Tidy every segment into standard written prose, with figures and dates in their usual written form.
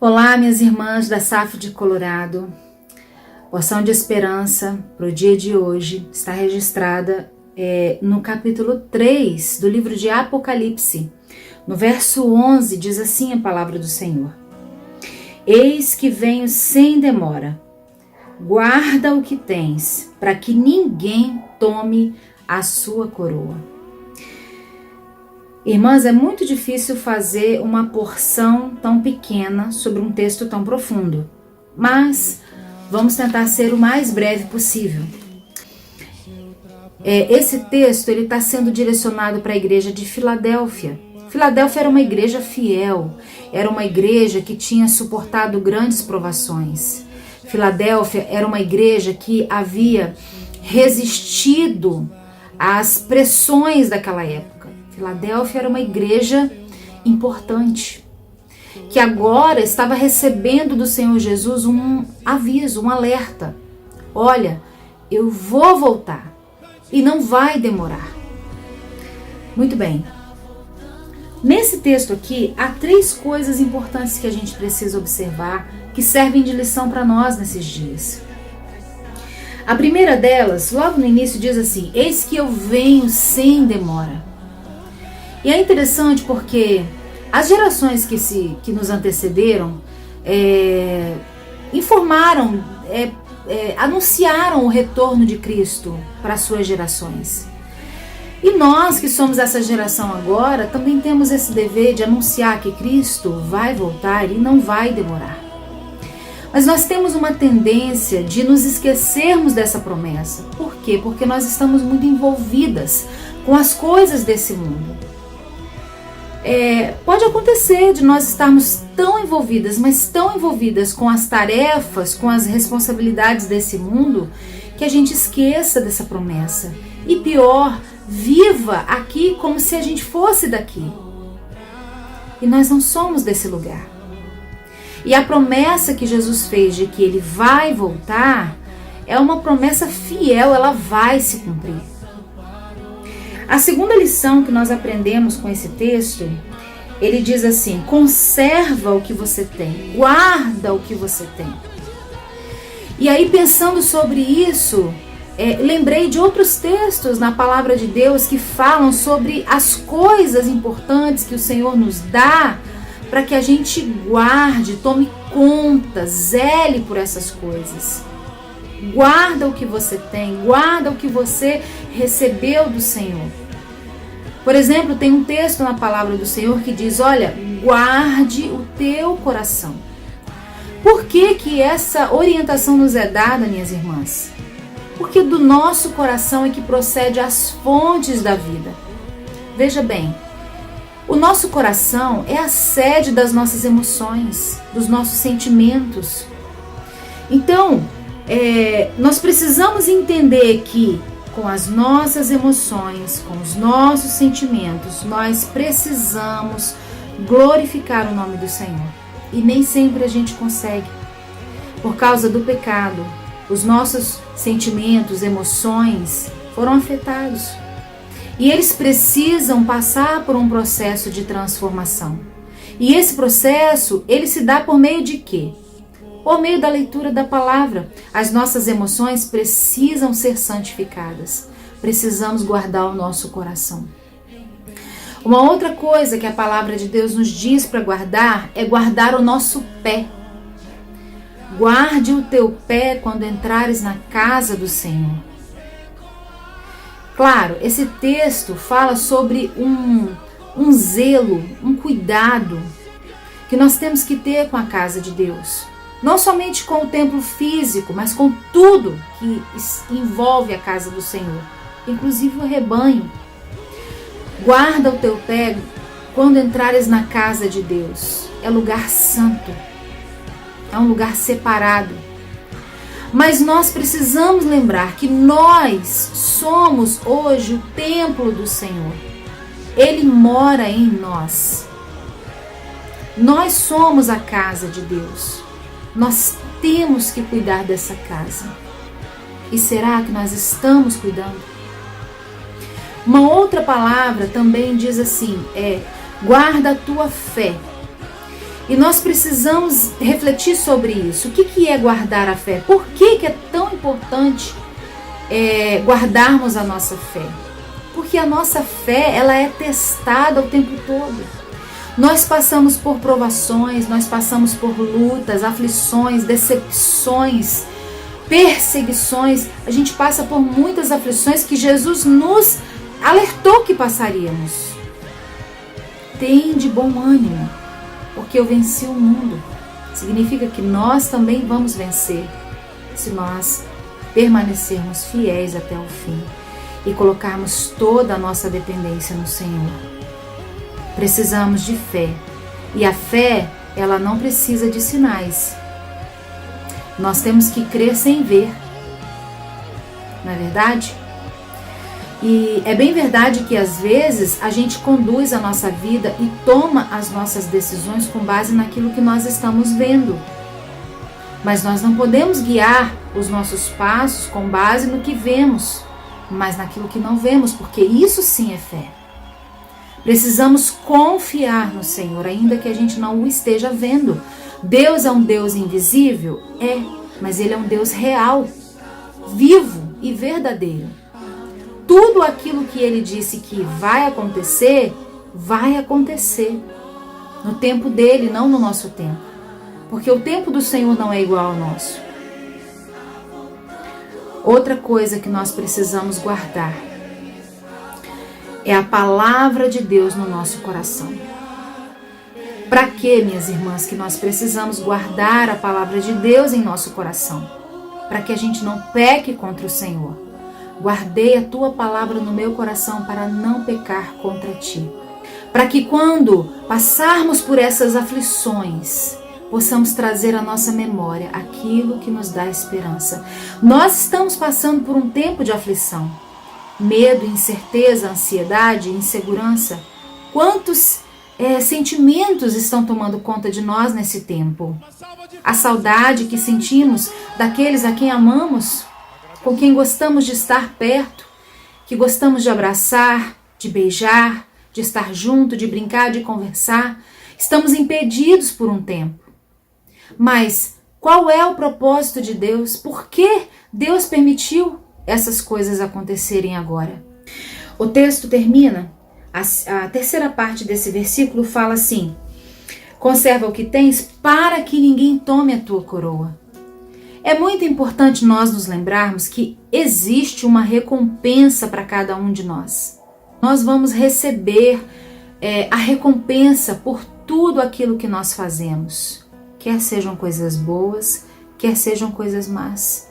Olá, minhas irmãs da SAF de Colorado. Porção de esperança para o dia de hoje está registrada no capítulo 3 do livro de Apocalipse. No verso 11 diz assim a palavra do Senhor: Eis que venho sem demora. Guarda o que tens, para que ninguém tome a sua coroa. Irmãs, é muito difícil fazer uma porção tão pequena sobre um texto tão profundo, mas vamos tentar ser o mais breve possível. Esse texto está sendo direcionado para a igreja de Filadélfia. Filadélfia era uma igreja fiel, era uma igreja que tinha suportado grandes provações. Filadélfia era uma igreja que havia resistido às pressões daquela época. Filadélfia era uma igreja importante, que agora estava recebendo do Senhor Jesus um aviso, um alerta. Olha, eu vou voltar e não vai demorar. Muito bem. Nesse texto aqui, há 3 coisas importantes que a gente precisa observar, que servem de lição para nós nesses dias. A primeira delas, logo no início, diz assim: Eis que eu venho sem demora. E é interessante porque as gerações que nos antecederam informaram, anunciaram o retorno de Cristo para as suas gerações. E nós que somos essa geração agora, também temos esse dever de anunciar que Cristo vai voltar e não vai demorar. Mas nós temos uma tendência de nos esquecermos dessa promessa. Por quê? Porque nós estamos muito envolvidas com as coisas desse mundo. Pode acontecer de nós estarmos tão envolvidas, mas tão envolvidas com as tarefas, com as responsabilidades desse mundo, que a gente esqueça dessa promessa. E pior, viva aqui como se a gente fosse daqui. E nós não somos desse lugar. E a promessa que Jesus fez de que Ele vai voltar é uma promessa fiel, ela vai se cumprir. A segunda lição que nós aprendemos com esse texto, ele diz assim: conserva o que você tem, guarda o que você tem. E aí, pensando sobre isso, lembrei de outros textos na palavra de Deus que falam sobre as coisas importantes que o Senhor nos dá para que a gente guarde, tome conta, zele por essas coisas. Guarda o que você tem, guarda o que você recebeu do Senhor. Por exemplo, tem um texto na palavra do Senhor que diz: olha, guarde o teu coração. Por que essa orientação nos é dada, minhas irmãs? Porque do nosso coração é que procede as fontes da vida. Veja bem, o nosso coração é a sede das nossas emoções, dos nossos sentimentos. Então, nós precisamos entender que com as nossas emoções, com os nossos sentimentos, nós precisamos glorificar o nome do Senhor. E nem sempre a gente consegue. Por causa do pecado, os nossos sentimentos, emoções foram afetados. E eles precisam passar por um processo de transformação. E esse processo, ele se dá por meio de quê? Por meio da leitura da palavra. As nossas emoções precisam ser santificadas. Precisamos guardar o nosso coração. Uma outra coisa que a palavra de Deus nos diz para guardar é guardar o nosso pé. Guarde o teu pé quando entrares na casa do Senhor. Claro, esse texto fala sobre um zelo, um cuidado que nós temos que ter com a casa de Deus. Não somente com o templo físico, mas com tudo que envolve a casa do Senhor, inclusive o rebanho. Guarda o teu pé quando entrares na casa de Deus. É lugar santo, é um lugar separado. Mas nós precisamos lembrar que nós somos hoje o templo do Senhor. Ele mora em nós. Nós somos a casa de Deus. Nós temos que cuidar dessa casa. E será que nós estamos cuidando? Uma outra palavra também diz assim, guarda a tua fé. E nós precisamos refletir sobre isso. O que é guardar a fé? Por que é tão importante guardarmos a nossa fé? Porque a nossa fé, ela é testada o tempo todo. Nós passamos por provações, nós passamos por lutas, aflições, decepções, perseguições. A gente passa por muitas aflições que Jesus nos alertou que passaríamos. Tem de bom ânimo, porque eu venci o mundo. Significa que nós também vamos vencer, se nós permanecermos fiéis até o fim e colocarmos toda a nossa dependência no Senhor. Precisamos de fé, e a fé, ela não precisa de sinais. Nós temos que crer sem ver, não é verdade? E é bem verdade que às vezes a gente conduz a nossa vida e toma as nossas decisões com base naquilo que nós estamos vendo. Mas nós não podemos guiar os nossos passos com base no que vemos, mas naquilo que não vemos, porque isso sim é fé. Precisamos confiar no Senhor, ainda que a gente não o esteja vendo. Deus é um Deus invisível? É, mas Ele é um Deus real, vivo e verdadeiro. Tudo aquilo que Ele disse que vai acontecer no tempo dele, não no nosso tempo. Porque o tempo do Senhor não é igual ao nosso. Outra coisa que nós precisamos guardar é a palavra de Deus no nosso coração. Para que, minhas irmãs, que nós precisamos guardar a palavra de Deus em nosso coração? Para que a gente não peque contra o Senhor. Guardei a tua palavra no meu coração para não pecar contra ti. Para que quando passarmos por essas aflições, possamos trazer à nossa memória aquilo que nos dá esperança. Nós estamos passando por um tempo de aflição. Medo, incerteza, ansiedade, insegurança. Quantos sentimentos estão tomando conta de nós nesse tempo? A saudade que sentimos daqueles a quem amamos, com quem gostamos de estar perto, que gostamos de abraçar, de beijar, de estar junto, de brincar, de conversar. Estamos impedidos por um tempo. Mas qual é o propósito de Deus? Por que Deus permitiu essas coisas acontecerem agora? O texto termina, a terceira parte desse versículo fala assim: conserva o que tens para que ninguém tome a tua coroa. É muito importante nós nos lembrarmos que existe uma recompensa para cada um de nós. Nós vamos receber a recompensa por tudo aquilo que nós fazemos. Quer sejam coisas boas, quer sejam coisas más.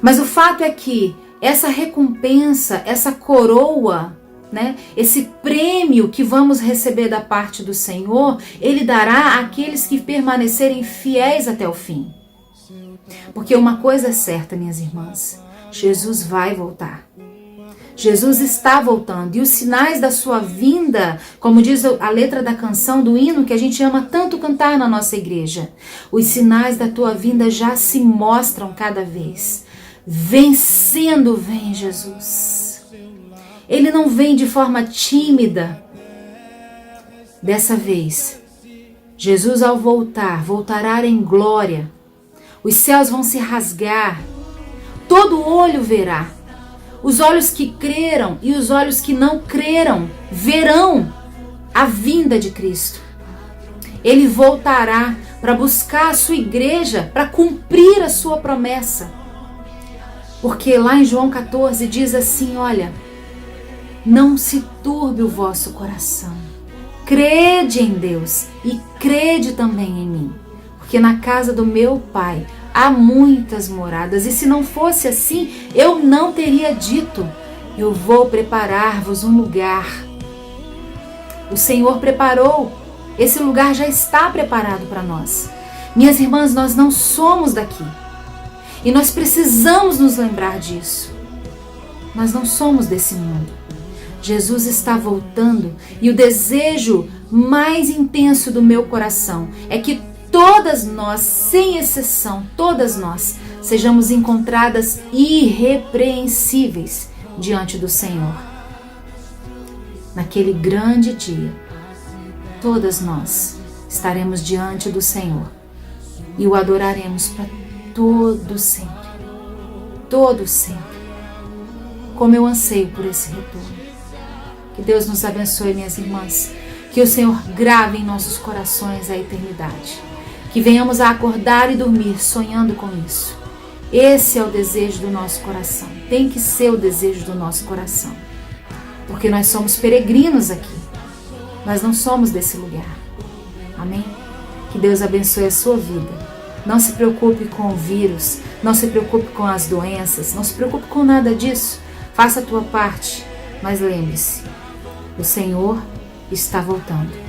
Mas o fato é que essa recompensa, essa coroa, esse prêmio que vamos receber da parte do Senhor, Ele dará àqueles que permanecerem fiéis até o fim. Porque uma coisa é certa, minhas irmãs, Jesus vai voltar. Jesus está voltando, e os sinais da sua vinda, como diz a letra da canção, do hino que a gente ama tanto cantar na nossa igreja, os sinais da tua vinda já se mostram cada vez. Vencendo vem Jesus. Ele não vem de forma tímida. Dessa vez, Jesus ao voltar, voltará em glória. Os céus vão se rasgar, todo olho verá. Os olhos que creram e os olhos que não creram verão a vinda de Cristo. Ele voltará para buscar a sua igreja, para cumprir a sua promessa. Porque lá em João 14 diz assim, olha, não se turbe o vosso coração. Crede em Deus e crede também em mim. Porque na casa do meu Pai há muitas moradas, e se não fosse assim, eu não teria dito, eu vou preparar-vos um lugar. O Senhor preparou, esse lugar já está preparado para nós. Minhas irmãs, nós não somos daqui, e nós precisamos nos lembrar disso. Nós não somos desse mundo. Jesus está voltando, e o desejo mais intenso do meu coração é que todas nós, sem exceção, todas nós, sejamos encontradas irrepreensíveis diante do Senhor. Naquele grande dia, todas nós estaremos diante do Senhor e o adoraremos para todo sempre. Todo sempre. Como eu anseio por esse retorno. Que Deus nos abençoe, minhas irmãs. Que o Senhor grave em nossos corações a eternidade. Que venhamos a acordar e dormir sonhando com isso. Esse é o desejo do nosso coração. Tem que ser o desejo do nosso coração. Porque nós somos peregrinos aqui. Nós não somos desse lugar. Amém? Que Deus abençoe a sua vida. Não se preocupe com o vírus. Não se preocupe com as doenças. Não se preocupe com nada disso. Faça a tua parte. Mas lembre-se, o Senhor está voltando.